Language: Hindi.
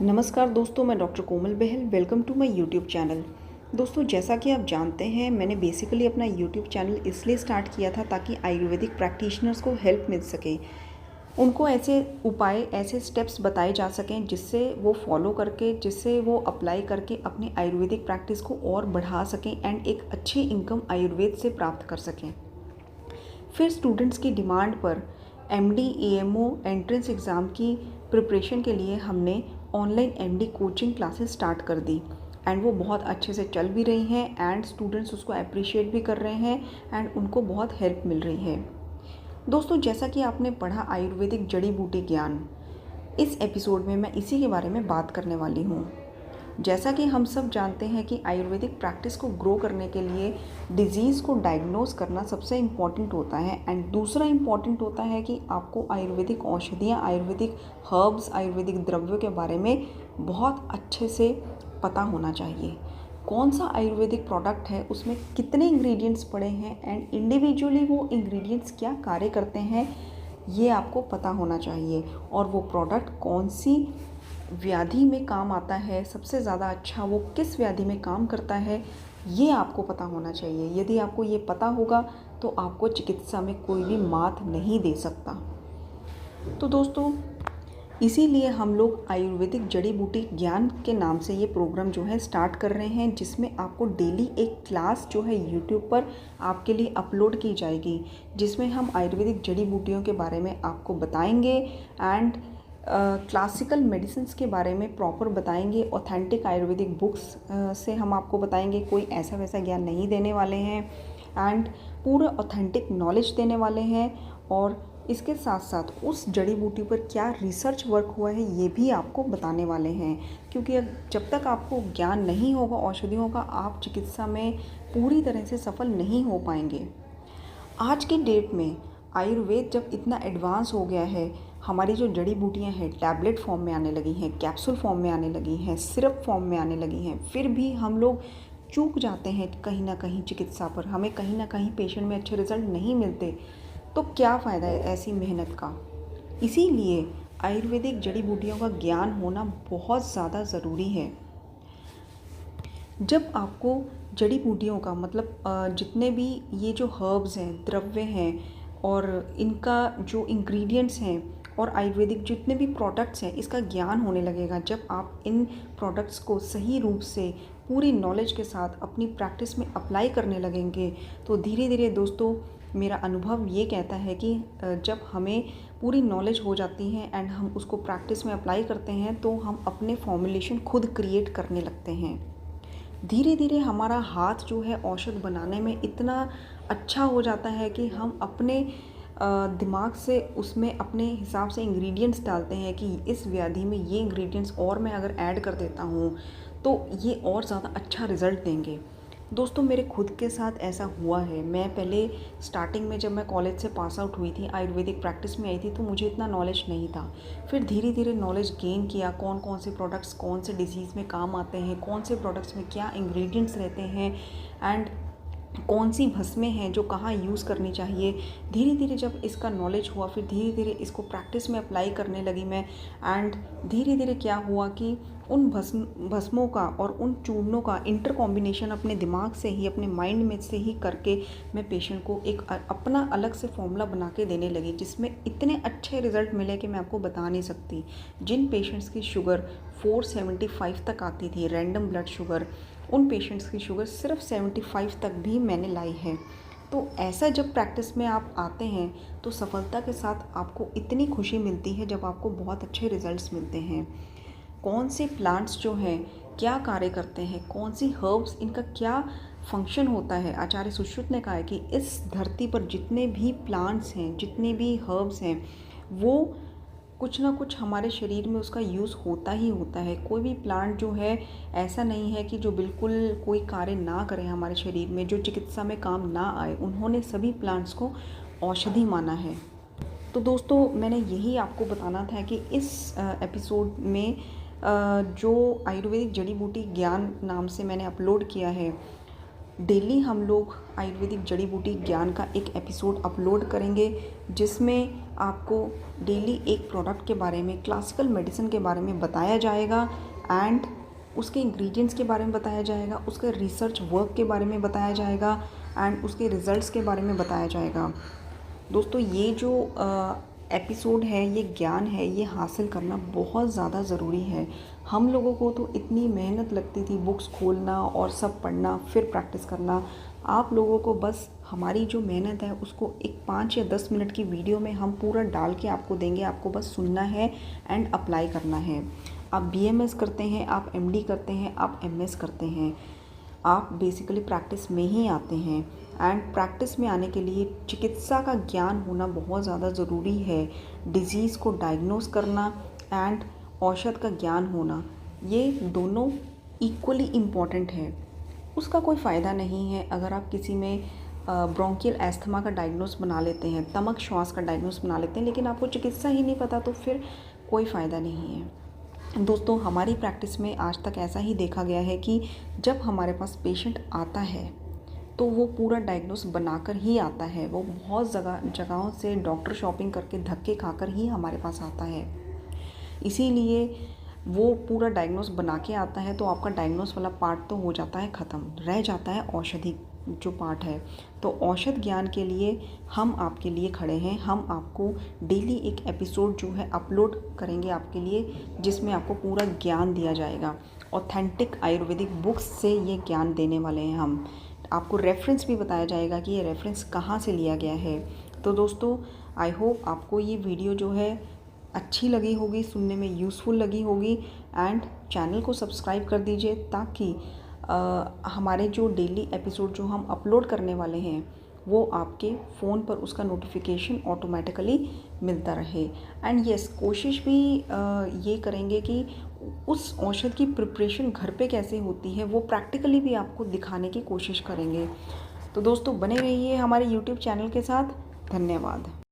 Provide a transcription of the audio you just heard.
नमस्कार दोस्तों, मैं doctor Komal Bahl. Welcome to my YouTube channel. दोस्तों, जैसा कि आप जानते हैं, मैंने बेसिकली अपना यूट्यूब चैनल इसलिए स्टार्ट किया था ताकि आयुर्वेदिक प्रैक्टिशनर्स को हेल्प मिल सके। उनको ऐसे उपाय, ऐसे स्टेप्स बताए जा सकें जिससे वो फॉलो करके, जिससे वो अप्लाई करके अपनी आयुर्वेदिक प्रैक्टिस को और बढ़ा सकें एंड एक अच्छी इनकम आयुर्वेद से प्राप्त कर सकें। फिर स्टूडेंट्स की डिमांड पर एमडी एएमओ एंट्रेंस एग्ज़ाम की प्रिपरेशन के लिए हमने online MD coaching classes start कर दी एंड वो बहुत अच्छे से चल भी रही हैं एंड स्टूडेंट्स उसको अप्रिशिएट भी कर रहे हैं एंड उनको बहुत हेल्प मिल रही है। दोस्तों, जैसा कि आपने पढ़ा आयुर्वेदिक जड़ी बूटी ज्ञान, इस एपिसोड में मैं इसी के बारे में बात करने वाली हूँ। जैसा कि हम सब जानते हैं कि आयुर्वेदिक प्रैक्टिस को ग्रो करने के लिए डिजीज़ को डायग्नोज करना सबसे इम्पॉर्टेंट होता है एंड दूसरा इम्पॉर्टेंट होता है कि आपको आयुर्वेदिक औषधियाँ, आयुर्वेदिक हर्ब्स, आयुर्वेदिक द्रव्यों के बारे में बहुत अच्छे से पता होना चाहिए। कौन सा आयुर्वेदिक प्रोडक्ट है, उसमें कितने इंग्रेडिएंट्स पड़े हैं एंड इंडिविजुअली वो इंग्रेडिएंट्स क्या कार्य करते हैं, ये आपको पता होना चाहिए। और वो प्रोडक्ट कौन सी व्याधि में काम आता है, सबसे ज़्यादा अच्छा वो किस व्याधि में काम करता है, ये आपको पता होना चाहिए। यदि आपको ये पता होगा तो आपको चिकित्सा में कोई भी मात नहीं दे सकता। तो दोस्तों, इसीलिए हम लोग आयुर्वेदिक जड़ी बूटी ज्ञान के नाम से ये प्रोग्राम जो है स्टार्ट कर रहे हैं, जिसमें आपको डेली एक क्लास जो है यूट्यूब पर आपके लिए अपलोड की जाएगी, जिसमें हम आयुर्वेदिक जड़ी बूटियों के बारे में आपको बताएंगे एंड क्लासिकल मेडिसिन्स के बारे में प्रॉपर बताएंगे। ऑथेंटिक आयुर्वेदिक बुक्स से हम आपको बताएंगे, कोई ऐसा वैसा ज्ञान नहीं देने वाले हैं एंड पूरा ऑथेंटिक नॉलेज देने वाले हैं। और इसके साथ साथ उस जड़ी बूटी पर क्या रिसर्च वर्क हुआ है ये भी आपको बताने वाले हैं, क्योंकि जब तक आपको ज्ञान नहीं होगा औषधियों का, आप चिकित्सा में पूरी तरह से सफल नहीं हो पाएंगे। आज की डेट में आयुर्वेद जब इतना एडवांस हो गया है, हमारी जो जड़ी बूटियां हैं टैबलेट फॉर्म में आने लगी हैं, कैप्सूल फॉर्म में आने लगी हैं, सिरप फॉर्म में आने लगी हैं, फिर भी हम लोग चूक जाते हैं कहीं ना कहीं चिकित्सा पर। हमें कहीं ना कहीं पेशेंट में अच्छे रिजल्ट नहीं मिलते, तो क्या फ़ायदा है ऐसी मेहनत का। इसीलिए आयुर्वेदिक जड़ी बूटियों का ज्ञान होना बहुत ज़्यादा ज़रूरी है। जब आपको जड़ी बूटियों का मतलब जितने भी ये जो हर्ब्स हैं, द्रव्य हैं और इनका जो इंग्रेडिएंट्स हैं और आयुर्वेदिक जितने भी प्रोडक्ट्स हैं, इसका ज्ञान होने लगेगा। जब आप इन प्रोडक्ट्स को सही रूप से पूरी नॉलेज के साथ अपनी प्रैक्टिस में अप्लाई करने लगेंगे, तो धीरे धीरे दोस्तों, मेरा अनुभव ये कहता है कि जब हमें पूरी नॉलेज हो जाती है एंड हम उसको प्रैक्टिस में अप्लाई करते हैं, तो हम अपने फॉर्मुलेशन खुद क्रिएट करने लगते हैं। धीरे धीरे हमारा हाथ जो है औषध बनाने में इतना अच्छा हो जाता है कि हम अपने दिमाग से उसमें अपने हिसाब से इंग्रेडिएंट्स डालते हैं कि इस व्याधि में ये इंग्रेडिएंट्स और मैं अगर ऐड कर देता हूँ तो ये और ज़्यादा अच्छा रिज़ल्ट देंगे। दोस्तों, मेरे खुद के साथ ऐसा हुआ है। मैं पहले स्टार्टिंग में जब मैं कॉलेज से पास आउट हुई थी, आयुर्वेदिक प्रैक्टिस में आई थी, तो मुझे इतना नॉलेज नहीं था। फिर धीरे धीरे नॉलेज गेन किया, कौन कौन से प्रोडक्ट्स कौन से डिजीज़ में काम आते हैं, कौन से प्रोडक्ट्स में क्या इंग्रेडिएंट्स रहते हैं एंड कौन सी भस्में हैं जो कहाँ यूज़ करनी चाहिए। धीरे धीरे जब इसका नॉलेज हुआ, फिर धीरे धीरे इसको प्रैक्टिस में अप्लाई करने लगी मैं एंड धीरे धीरे क्या हुआ कि उन भस्मों का और उन चूर्णों का इंटर कॉम्बिनेशन अपने दिमाग से ही, अपने माइंड में से ही करके मैं पेशेंट को एक अपना अलग से फॉर्मूला बना के देने लगी, जिसमें इतने अच्छे रिज़ल्ट मिले कि मैं आपको बता नहीं सकती। जिन पेशेंट्स की शुगर 475 तक आती थी, रैंडम ब्लड शुगर, उन पेशेंट्स की शुगर सिर्फ 75 तक भी मैंने लाई है। तो ऐसा जब प्रैक्टिस में आप आते हैं तो सफलता के साथ आपको इतनी खुशी मिलती है जब आपको बहुत अच्छे रिजल्ट्स मिलते हैं। कौन से प्लांट्स जो हैं क्या कार्य करते हैं, कौन सी हर्ब्स, इनका क्या फंक्शन होता है। आचार्य सुश्रुत ने कहा है कि इस धरती पर जितने भी प्लांट्स हैं, जितने भी हर्ब्स हैं, वो कुछ ना कुछ हमारे शरीर में उसका यूज़ होता ही होता है। कोई भी प्लांट जो है ऐसा नहीं है कि जो बिल्कुल कोई कार्य ना करे हमारे शरीर में, जो चिकित्सा में काम ना आए। उन्होंने सभी प्लांट्स को औषधि माना है। तो दोस्तों, मैंने यही आपको बताना था कि इस एपिसोड में जो आयुर्वेदिक जड़ी बूटी ज्ञान नाम से मैंने अपलोड किया है, डेली हम लोग आयुर्वेदिक जड़ी बूटी ज्ञान का एक एपिसोड अपलोड करेंगे, जिसमें आपको डेली एक प्रोडक्ट के बारे में, क्लासिकल मेडिसिन के बारे में बताया जाएगा एंड उसके इंग्रेडिएंट्स के बारे में बताया जाएगा, उसके रिसर्च वर्क के बारे में बताया जाएगा एंड उसके रिज़ल्ट्स के बारे में बताया जाएगा। दोस्तों, ये जो एपिसोड है, ये ज्ञान है, ये हासिल करना बहुत ज़्यादा ज़रूरी है। हम लोगों को तो इतनी मेहनत लगती थी बुक्स खोलना और सब पढ़ना फिर प्रैक्टिस करना। आप लोगों को बस हमारी जो मेहनत है उसको एक 5 या 10 मिनट की वीडियो में हम पूरा डाल के आपको देंगे। आपको बस सुनना है एंड अप्लाई करना है। आप बीएमएस करते हैं, आप एमडी करते हैं, आप एमएस करते हैं, आप बेसिकली प्रैक्टिस में ही आते हैं एंड प्रैक्टिस में आने के लिए चिकित्सा का ज्ञान होना बहुत ज़्यादा ज़रूरी है। डिज़ीज़ को डायग्नोस करना एंड औषध का ज्ञान होना, ये दोनों इक्वली इम्पॉर्टेंट है। उसका कोई फ़ायदा नहीं है अगर आप किसी में ब्रोंकियल एस्थमा का डायग्नोस बना लेते हैं, तमक श्वास का डायग्नोस बना लेते हैं, लेकिन आपको चिकित्सा ही नहीं पता, तो फिर कोई फ़ायदा नहीं है। दोस्तों, हमारी प्रैक्टिस में आज तक ऐसा ही देखा गया है कि जब हमारे पास पेशेंट आता है तो वो पूरा डायग्नोस बनाकर ही आता है। वो बहुत जगहों से डॉक्टर शॉपिंग करके धक्के खाकर ही हमारे पास आता है। इसीलिए वो पूरा डायग्नोस बना के आता है, तो आपका डायग्नोस वाला पार्ट तो हो जाता है ख़त्म, रह जाता है औषधि जो पार्ट है। तो औषध ज्ञान के लिए हम आपके लिए खड़े हैं। हम आपको डेली एक एपिसोड जो है अपलोड करेंगे आपके लिए, जिसमें आपको पूरा ज्ञान दिया जाएगा। ऑथेंटिक आयुर्वेदिक बुक्स से ये ज्ञान देने वाले हैं हम। आपको रेफरेंस भी बताया जाएगा कि ये रेफरेंस कहाँ से लिया गया है। तो दोस्तों, आई होप आपको ये वीडियो जो है अच्छी लगी होगी, सुनने में यूज़फुल लगी होगी एंड चैनल को सब्सक्राइब कर दीजिए, ताकि हमारे जो डेली एपिसोड जो हम अपलोड करने वाले हैं वो आपके फ़ोन पर उसका नोटिफिकेशन ऑटोमेटिकली मिलता रहे। एंड यस, कोशिश भी ये करेंगे कि उस औषध की प्रिपरेशन घर पे कैसे होती है वो प्रैक्टिकली भी आपको दिखाने की कोशिश करेंगे। तो दोस्तों, बने रहिए हमारे यूट्यूब चैनल के साथ। धन्यवाद।